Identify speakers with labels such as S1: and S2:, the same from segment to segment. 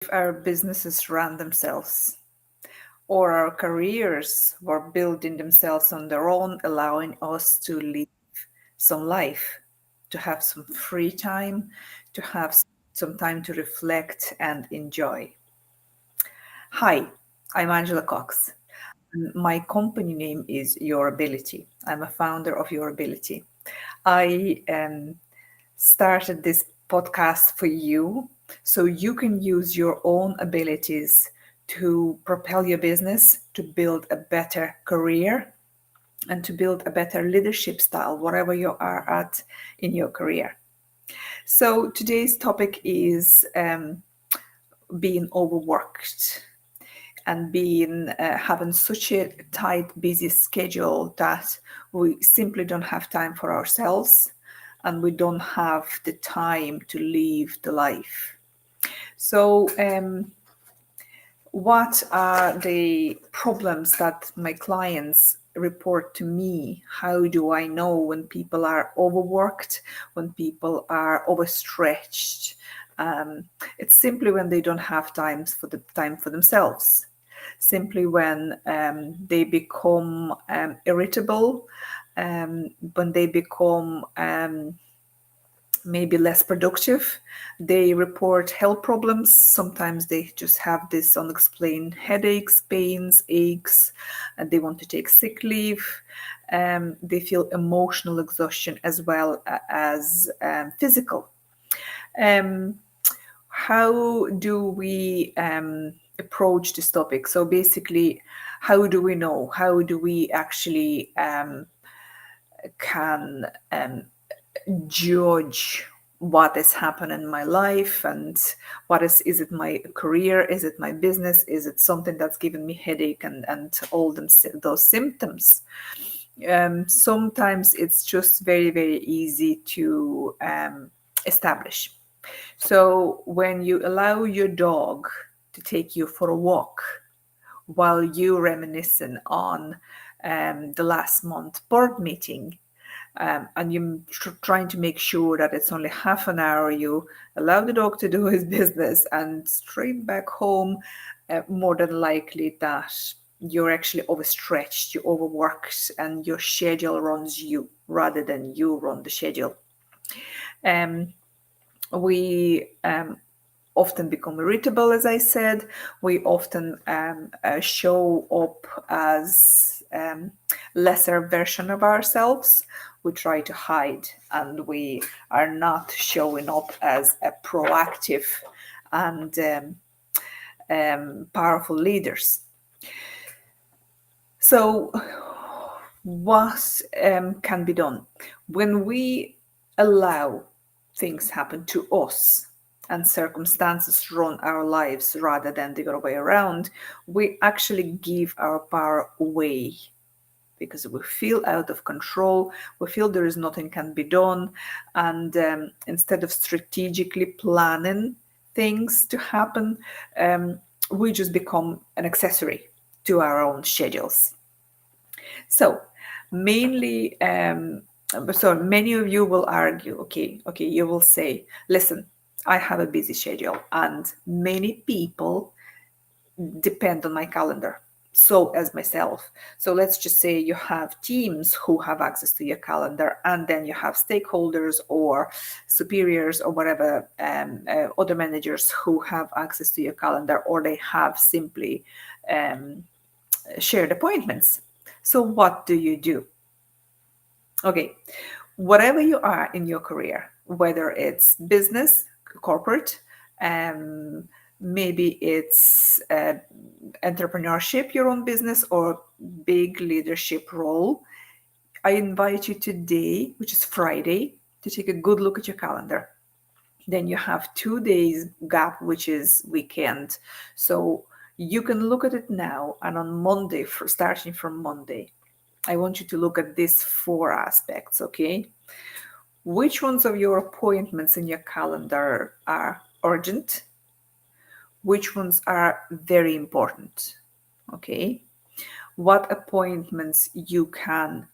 S1: if our businesses run themselves or our careers were building themselves on their own, allowing us to live some life, to have some free time, to have some time to reflect and enjoy. Hi, I'm Angela Cox. My company name is Your Ability. I'm a founder of Your Ability. I started this podcast for you so you can use your own abilities to propel your business, to build a better career, and to build a better leadership style, wherever you are at in your career. So today's topic is being overworked and being having such a tight, busy schedule that we simply don't have time for ourselves and we don't have the time to live the life. So, what are the problems that my clients report to me? How do I know when people are overworked, when people are overstretched? It's simply when they don't have time for themselves. Simply when they become irritable, when they become maybe less productive. They report health problems. Sometimes they just have this unexplained headaches, pains, aches, and they want to take sick leave. They feel emotional exhaustion as well as physical. Um, how do we approach this topic? So basically, how do we know? How do we actually can judge what is happening in my life and is it my career, is it my business, is it something that's giving me headache and all those symptoms. Sometimes it's just very, very easy to establish. So when you allow your dog to take you for a walk while you reminiscing on the last month board meeting, and you're trying to make sure that it's only half an hour, you allow the dog to do his business and straight back home, more than likely that you're actually overstretched, you're overworked, and your schedule runs you rather than you run the schedule. We often become irritable, as I said. We often show up as lesser version of ourselves. We try to hide, and we are not showing up as a proactive and powerful leaders. So, what can be done when we allow things happen to us and circumstances run our lives rather than the other way around? We actually give our power away because we feel out of control, we feel there is nothing can be done, and instead of strategically planning things to happen, we just become an accessory to our own schedules. So mainly, so many of you will argue, okay, you will say, listen, I have a busy schedule and many people depend on my calendar. So as myself. So let's just say you have teams who have access to your calendar, and then you have stakeholders or superiors or whatever, other managers who have access to your calendar, or they have simply shared appointments. So what do you do? Okay, whatever you are in your career, whether it's business, corporate, maybe it's entrepreneurship, your own business, or big leadership role, I invite you today, which is Friday, to take a good look at your calendar. Then you have 2 days gap, which is weekend. So you can look at it now, and on Monday, starting from Monday, I want you to look at these 4 aspects, okay? Which ones of your appointments in your calendar are urgent? Which ones are very important? Okay. What appointments you can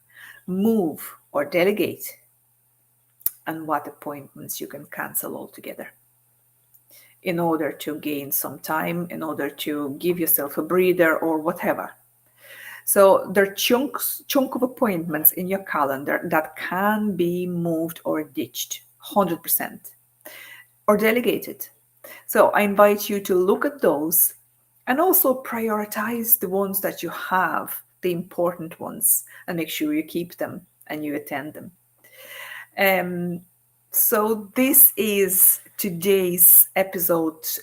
S1: move or delegate, and what appointments you can cancel altogether. in order to gain some time, in order to give yourself a breather or whatever. So there are chunk of appointments in your calendar that can be moved or ditched 100% or delegated. So I invite you to look at those and also prioritize the ones that you have, the important ones, and make sure you keep them and you attend them. So this is today's episode's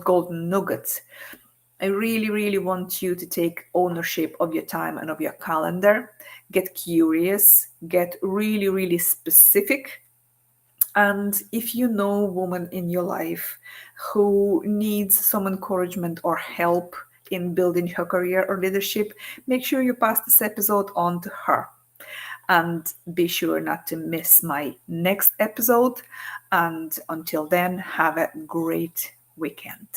S1: golden nugget. I really, really want you to take ownership of your time and of your calendar. Get curious, get really, really specific. And if you know a woman in your life who needs some encouragement or help in building her career or leadership, make sure you pass this episode on to her. And be sure not to miss my next episode. And until then, have a great weekend.